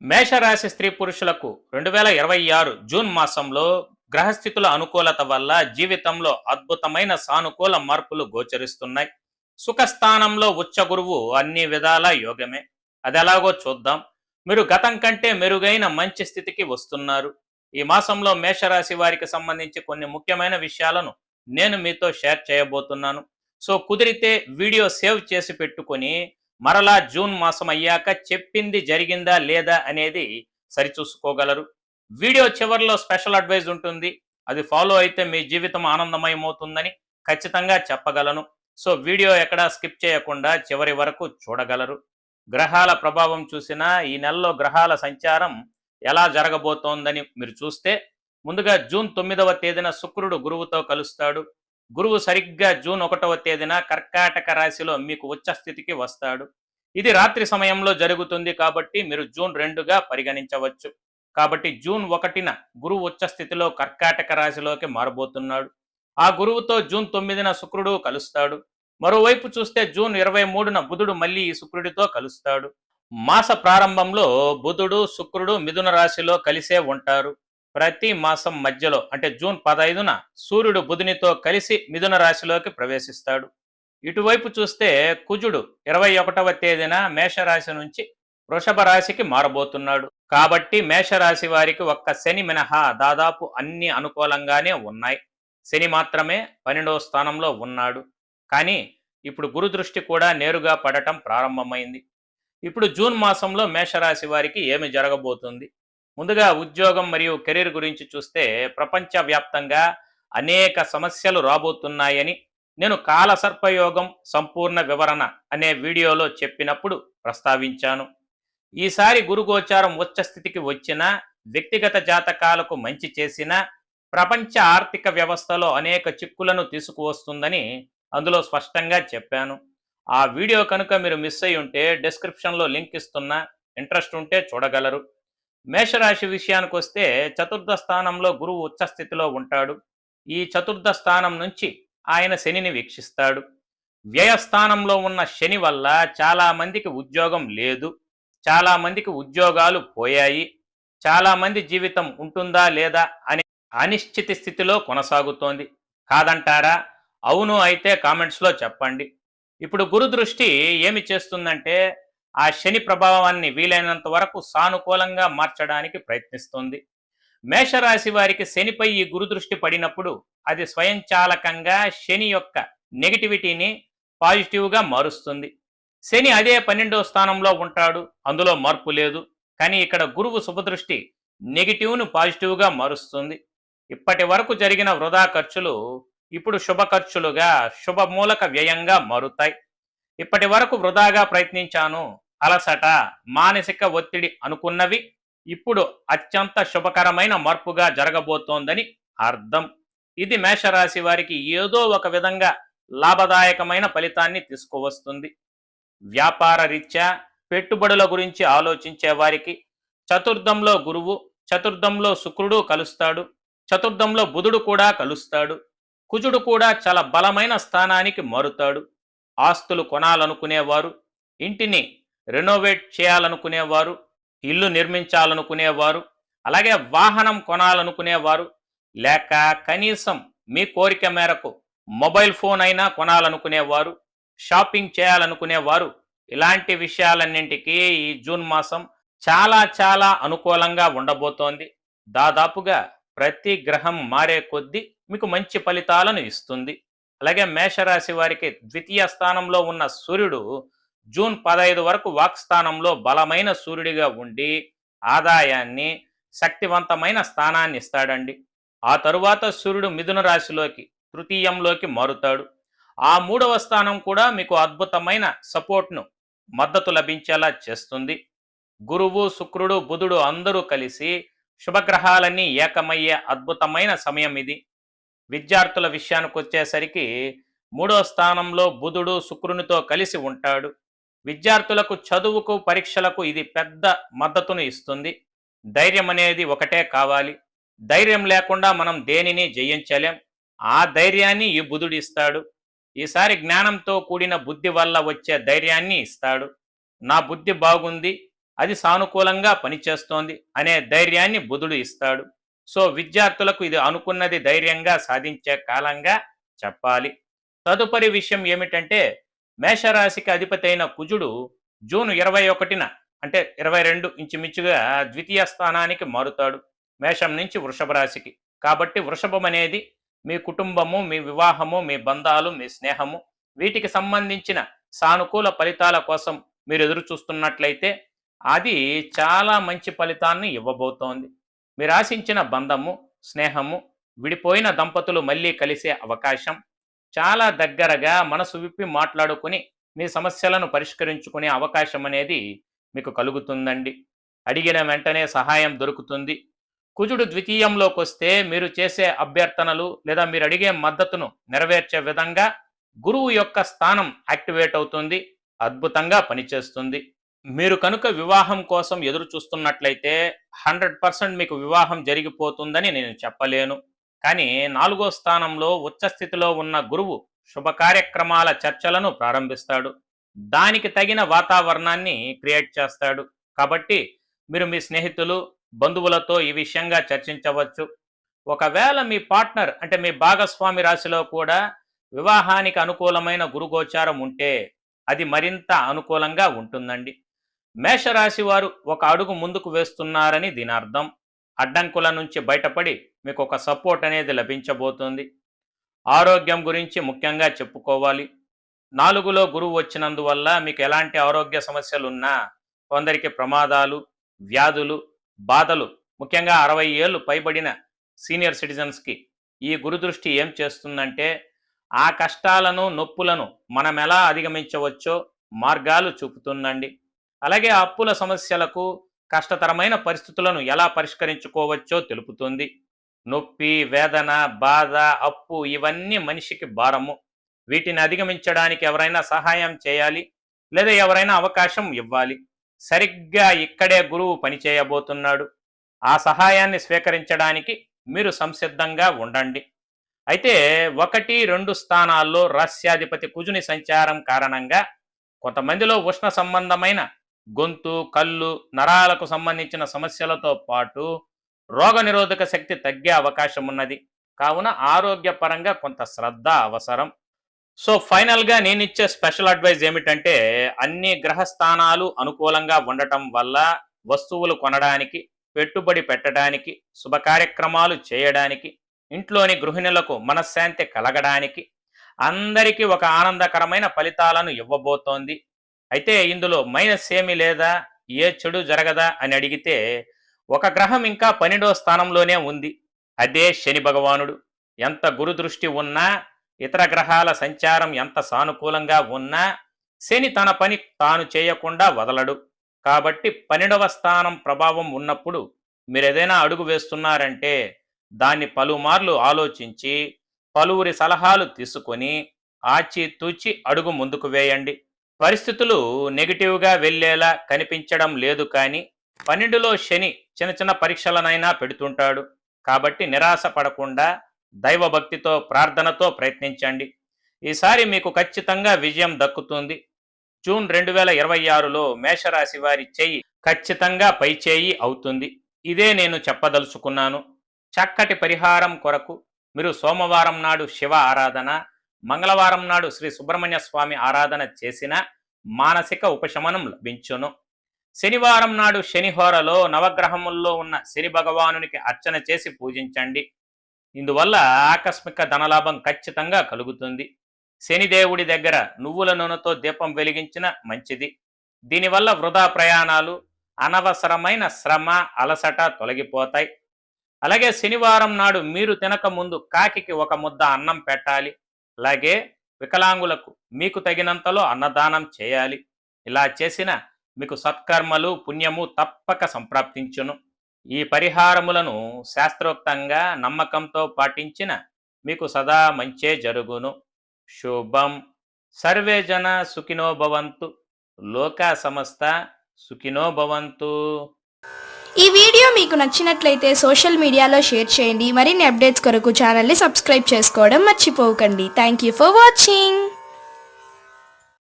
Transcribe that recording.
మేషరాశి స్త్రీ పురుషులకు 2026 జూన్ మాసంలో గ్రహస్థితుల అనుకూలత వల్ల జీవితంలో అద్భుతమైన సానుకూల మార్పులు గోచరిస్తున్నాయి. సుఖస్థానంలో ఉచ్చ గురువు అన్ని విధాల యోగమే. అది ఎలాగో చూద్దాం. మీరు గతం కంటే మెరుగైన మంచి స్థితికి వస్తున్నారు. ఈ మాసంలో మేషరాశి వారికి సంబంధించి కొన్ని ముఖ్యమైన విషయాలను నేను మీతో షేర్ చేయబోతున్నాను. సో కుదిరితే వీడియో సేవ్ చేసి పెట్టుకొని మరలా జూన్ మాసం అయ్యాక చెప్పింది జరిగిందా లేదా అనేది సరిచూసుకోగలరు. వీడియో చివరిలో స్పెషల్ అడ్వైజ్ ఉంటుంది. అది ఫాలో అయితే మీ జీవితం ఆనందమయమవుతుందని ఖచ్చితంగా చెప్పగలను. సో వీడియో ఎక్కడా స్కిప్ చేయకుండా చివరి వరకు చూడగలరు. గ్రహాల ప్రభావం చూసినా ఈ నెలలో గ్రహాల సంచారం ఎలా జరగబోతోందని మీరు చూస్తే, ముందుగా జూన్ 9వ తేదీన శుక్రుడు గురువుతో కలుస్తాడు. గురువు సరిగ్గా జూన్ 1వ తేదీన కర్కాటక రాశిలో మీకు ఉచ్చ స్థితికి వస్తాడు. ఇది రాత్రి సమయంలో జరుగుతుంది కాబట్టి మీరు జూన్ 2గా పరిగణించవచ్చు. కాబట్టి జూన్ 1న గురువు ఉచ్చ స్థితిలో కర్కాటక రాశిలోకి మారబోతున్నాడు. ఆ గురువుతో జూన్ 9న శుక్రుడు కలుస్తాడు. మరోవైపు చూస్తే జూన్ 23న బుధుడు మళ్ళీ ఈ శుక్రుడితో కలుస్తాడు. మాస ప్రారంభంలో బుధుడు శుక్రుడు మిథున రాశిలో కలిసే ఉంటారు. ప్రతి మాసం మధ్యలో అంటే జూన్ 15న సూర్యుడు బుధునితో కలిసి మిథున రాశిలోకి ప్రవేశిస్తాడు. ఇటువైపు చూస్తే కుజుడు 21వ తేదీన మేషరాశి నుంచి వృషభ రాశికి మారబోతున్నాడు. కాబట్టి మేషరాశి వారికి ఒక్క శని మినహా దాదాపు అన్ని అనుకూలంగానే ఉన్నాయి. శని మాత్రమే 12వ స్థానంలో ఉన్నాడు. కానీ ఇప్పుడు గురు దృష్టి కూడా నేరుగా పడటం ప్రారంభమైంది. ఇప్పుడు జూన్ మాసంలో మేషరాశి వారికి ఏమి జరగబోతుంది? ముందుగా ఉద్యోగం మరియు కెరీర్ గురించి చూస్తే ప్రపంచవ్యాప్తంగా అనేక సమస్యలు రాబోతున్నాయని నేను కాలసర్పయోగం సంపూర్ణ వివరణ అనే వీడియోలో చెప్పినప్పుడు ప్రస్తావించాను. ఈసారి గురుగోచారం ఉచ్చ స్థితికి వచ్చినా, వ్యక్తిగత జాతకాలకు మంచి చేసినా ప్రపంచ ఆర్థిక వ్యవస్థలో అనేక చిక్కులను తీసుకువస్తుందని అందులో స్పష్టంగా చెప్పాను. ఆ వీడియో కనుక మీరు మిస్ అయి ఉంటే డిస్క్రిప్షన్లో లింక్ ఇస్తున్నా, ఇంట్రెస్ట్ ఉంటే చూడగలరు. మేషరాశి విషయానికి వస్తే చతుర్థ స్థానంలో గురువు ఉచ్చ స్థితిలో ఉంటాడు. ఈ చతుర్థ స్థానం నుంచి ఆయన శనిని వీక్షిస్తాడు. వ్యయస్థానంలో ఉన్న శని వల్ల చాలామందికి ఉద్యోగం లేదు, చాలామందికి ఉద్యోగాలు పోయాయి, చాలామంది జీవితం ఉంటుందా లేదా అనే అనిశ్చిత స్థితిలో కొనసాగుతోంది. కాదంటారా? అవును అయితే కామెంట్స్లో చెప్పండి. ఇప్పుడు గురు దృష్టి ఏమి చేస్తుందంటే ఆ శని ప్రభావాన్ని వీలైనంత వరకు సానుకూలంగా మార్చడానికి ప్రయత్నిస్తుంది. మేషరాశి వారికి శనిపై ఈ గురు దృష్టి పడినప్పుడు అది స్వయంచాలకంగా శని యొక్క నెగిటివిటీని పాజిటివ్గా మారుస్తుంది. శని అదే 12వ స్థానంలో ఉంటాడు, అందులో మార్పు లేదు. కానీ ఇక్కడ గురువు శుభదృష్టి నెగిటివ్ను పాజిటివ్గా మారుస్తుంది. ఇప్పటి వరకు జరిగిన వృధా ఖర్చులు ఇప్పుడు శుభ ఖర్చులుగా శుభమూలక వ్యయంగా మారుతాయి. ఇప్పటి వరకు వృధాగా ప్రయత్నించాను, అలసట, మానసిక ఒత్తిడి అనుకున్నవి ఇప్పుడు అత్యంత శుభకరమైన మార్పుగా జరగబోతోందని అర్థం. ఇది మేషరాశి వారికి ఏదో ఒక విధంగా లాభదాయకమైన ఫలితాన్ని తీసుకువస్తుంది. వ్యాపార రీత్యా పెట్టుబడుల గురించి ఆలోచించే వారికి చతుర్థంలో గురువు, చతుర్థంలో శుక్రుడు కలుస్తాడు, చతుర్థంలో బుధుడు కూడా కలుస్తాడు. కుజుడు కూడా చాలా బలమైన స్థానానికి మారుతాడు. ఆస్తులు కొనాలనుకునేవారు, ఇంటిని రెనోవేట్ చేయాలనుకునేవారు, ఇల్లు నిర్మించాలనుకునేవారు, అలాగే వాహనం కొనాలనుకునేవారు, లేక కనీసం మీ కోరిక మేరకు మొబైల్ ఫోన్ అయినా కొనాలనుకునేవారు, షాపింగ్ చేయాలనుకునేవారు, ఇలాంటి విషయాలన్నింటికీ ఈ జూన్ మాసం చాలా చాలా అనుకూలంగా ఉండబోతోంది. దాదాపుగా ప్రతి గ్రహం మారే కొద్దీ మీకు మంచి ఫలితాలను ఇస్తుంది. అలాగే మేషరాశి వారికి ద్వితీయ స్థానంలో ఉన్న సూర్యుడు జూన్ 15 వరకు వాక్స్థానంలో బలమైన సూర్యుడిగా ఉండి ఆదాయాన్ని, శక్తివంతమైన స్థానాన్ని ఇస్తాడండి. ఆ తరువాత సూర్యుడు మిథున రాశిలోకి తృతీయంలోకి మారుతాడు. ఆ 3వ స్థానం కూడా మీకు అద్భుతమైన సపోర్ట్ను, మద్దతు లభించేలా చేస్తుంది. గురువు, శుక్రుడు, బుధుడు అందరూ కలిసి శుభగ్రహాలన్నీ ఏకమయ్యే అద్భుతమైన సమయం ఇది. విద్యార్థుల విషయానికి వచ్చేసరికి 3వ స్థానంలో బుధుడు శుక్రునితో కలిసి ఉంటాడు. విద్యార్థులకు చదువుకు, పరీక్షలకు ఇది పెద్ద మద్దతును ఇస్తుంది. ధైర్యం అనేది ఒకటే కావాలి. ధైర్యం లేకుండా మనం దేనిని జయించలేం. ఆ ధైర్యాన్ని ఈ బుధుడు ఇస్తాడు. ఈసారి జ్ఞానంతో కూడిన బుద్ధి వల్ల వచ్చే ధైర్యాన్ని ఇస్తాడు. నా బుద్ధి బాగుంది, అది సానుకూలంగా పనిచేస్తోంది అనే ధైర్యాన్ని బుధుడు ఇస్తాడు. సో విద్యార్థులకు ఇది అనుకున్నది ధైర్యంగా సాధించే కాలంగా చెప్పాలి. తదుపరి విషయం ఏమిటంటే, మేషరాశికి అధిపతి అయిన కుజుడు జూన్ 21న అంటే 22 ఇంచుమించుగా ద్వితీయ స్థానానికి మారుతాడు, మేషం నుంచి వృషభ రాశికి. కాబట్టి వృషభం అనేది మీ కుటుంబము, మీ వివాహము, మీ బంధాలు, మీ స్నేహము, వీటికి సంబంధించిన సానుకూల ఫలితాల కోసం మీరు ఎదురు చూస్తున్నట్లయితే అది చాలా మంచి ఫలితాన్ని ఇవ్వబోతోంది. మీరు ఆశించిన బంధము, స్నేహము, విడిపోయిన దంపతులు మళ్ళీ కలిసే అవకాశం, చాలా దగ్గరగా మనసు విప్పి మాట్లాడుకుని మీ సమస్యలను పరిష్కరించుకునే అవకాశం అనేది మీకు కలుగుతుందండి. అడిగిన వెంటనే సహాయం దొరుకుతుంది. కుజుడు ద్వితీయంలోకి వస్తే మీరు చేసే అభ్యర్థనలు లేదా మీరు అడిగే మద్దతును నెరవేర్చే విధంగా గురువు యొక్క స్థానం యాక్టివేట్ అవుతుంది, అద్భుతంగా పనిచేస్తుంది. మీరు కనుక వివాహం కోసం ఎదురు చూస్తున్నట్లయితే 100% మీకు వివాహం జరిగిపోతుందని నేను చెప్పలేను. కానీ 4వ స్థానంలో ఉచ్చస్థితిలో ఉన్న గురువు శుభ కార్యక్రమాల చర్చలను ప్రారంభిస్తాడు, దానికి తగిన వాతావరణాన్ని క్రియేట్ చేస్తాడు. కాబట్టి మీరు మీ స్నేహితులు, బంధువులతో ఈ విషయంగా చర్చించవచ్చు. ఒకవేళ మీ పార్ట్నర్ అంటే మీ భాగస్వామి రాశిలో కూడా వివాహానికి అనుకూలమైన గురుగోచారం ఉంటే అది మరింత అనుకూలంగా ఉంటుందండి. మేషరాశి వారు ఒక అడుగు ముందుకు వేస్తున్నారని దీని అర్థం. అడ్డంకుల నుంచి బయటపడి మీకు ఒక సపోర్ట్ అనేది లభించబోతుంది. ఆరోగ్యం గురించి ముఖ్యంగా చెప్పుకోవాలి. 4లో గురువు వచ్చినందువల్ల మీకు ఎలాంటి ఆరోగ్య సమస్యలు ఉన్నా, కొందరికి ప్రమాదాలు, వ్యాధులు, బాధలు, ముఖ్యంగా 60 ఏళ్ళు పైబడిన సీనియర్ సిటిజన్స్కి ఈ గురుదృష్టి ఏం చేస్తుందంటే ఆ కష్టాలను, నొప్పులను మనం ఎలా అధిగమించవచ్చో మార్గాలు చూపుతుందండి. అలాగే అప్పుల సమస్యలకు, కష్టతరమైన పరిస్థితులను ఎలా పరిష్కరించుకోవచ్చో తెలుపుతుంది. నొప్పి, వేదన, బాధ, అప్పు ఇవన్నీ మనిషికి భారము. వీటిని అధిగమించడానికి ఎవరైనా సహాయం చేయాలి లేదా ఎవరైనా అవకాశం ఇవ్వాలి. సరిగ్గా ఇక్కడే గురువు పనిచేయబోతున్నాడు. ఆ సహాయాన్ని స్వీకరించడానికి మీరు సంసిద్ధంగా ఉండండి. అయితే 1, 2 స్థానాల్లో రాస్యాధిపతి కుజుని సంచారం కారణంగా కొంతమందిలో ఉష్ణ సంబంధమైన గొంతు, కళ్ళు, నరాలకు సంబంధించిన సమస్యలతో పాటు రోగనిరోధక శక్తి తగ్గే అవకాశం ఉన్నది. కావున ఆరోగ్యపరంగా కొంత శ్రద్ధ అవసరం. సో ఫైనల్గా నేనిచ్చే స్పెషల్ అడ్వైజ్ ఏమిటంటే, అన్ని గ్రహస్థానాలు అనుకూలంగా ఉండటం వల్ల వస్తువులు కొనడానికి, పెట్టుబడి పెట్టడానికి, శుభ కార్యక్రమాలు చేయడానికి, ఇంట్లోని గృహిణులకు మనశ్శాంతి కలగడానికి, అందరికీ ఒక ఆనందకరమైన ఫలితాలను ఇవ్వబోతోంది. అయితే ఇందులో మైనస్ ఏమీ లేదా, ఏ చెడు జరగదా అని అడిగితే ఒక గ్రహం ఇంకా 12వ స్థానంలోనే ఉంది, అదే శని భగవానుడు. ఎంత గురుదృష్టి ఉన్నా, ఇతర గ్రహాల సంచారం ఎంత సానుకూలంగా ఉన్నా శని తన పని తాను చేయకుండా వదలడు. కాబట్టి 12వ స్థానం ప్రభావం ఉన్నప్పుడు మీరు ఏదైనా అడుగు వేస్తున్నారంటే దాన్ని పలుమార్లు ఆలోచించి పలువురి సలహాలు తీసుకొని ఆచితూచి అడుగు ముందుకు వేయండి. పరిస్థితులు నెగిటివ్గా వెళ్ళేలా కనిపించడం లేదు, కానీ 12లో శని చిన్న చిన్న పరీక్షలనైనా పెడుతుంటాడు. కాబట్టి నిరాశ పడకుండా దైవభక్తితో, ప్రార్థనతో ప్రయత్నించండి. ఈసారి మీకు ఖచ్చితంగా విజయం దక్కుతుంది. జూన్ 2026లో మేషరాశి వారి చెయ్యి ఖచ్చితంగా పై చేయి అవుతుంది. ఇదే నేను చెప్పదలుచుకున్నాను. చక్కటి పరిహారం కొరకు మీరు సోమవారం నాడు శివ ఆరాధన, మంగళవారం నాడు శ్రీ సుబ్రహ్మణ్య స్వామి ఆరాధన చేసిన మానసిక ఉపశమనం లభించును. శనివారం నాడు శనిహోరలో నవగ్రహముల్లో ఉన్న శని భగవానునికి అర్చన చేసి పూజించండి. ఇందువల్ల ఆకస్మిక ధనలాభం ఖచ్చితంగా కలుగుతుంది. శనిదేవుడి దగ్గర నువ్వుల నూనెతో దీపం వెలిగించిన మంచిది. దీనివల్ల వృధా ప్రయాణాలు, అనవసరమైన శ్రమ, అలసట తొలగిపోతాయి. అలాగే శనివారం నాడు మీరు తినక ముందు కాకికి ఒక ముద్ద అన్నం పెట్టాలి. అలాగే వికలాంగులకు మీకు తగినంతలో అన్నదానం చేయాలి. ఇలా చేసిన మీకు సత్కర్మలు, పుణ్యము తప్పక సంప్రాప్తించును. ఈ పరిహారములను శాస్త్రోక్తంగా నమ్మకంతో పాటించిన మీకు సదా మంచే జరుగును. శుభం. సర్వే జన సుఖినో భవంతు. లోకా సమస్త సుఖినో భవంతు. ఈ వీడియో మీకు నచ్చినట్లయితే సోషల్ మీడియాలో షేర్ చేయండి. మరిన్ని అప్డేట్స్ కొరకు ఛానల్ని సబ్స్క్రైబ్ చేసుకోవడం మర్చిపోకండి. Thank you for watching.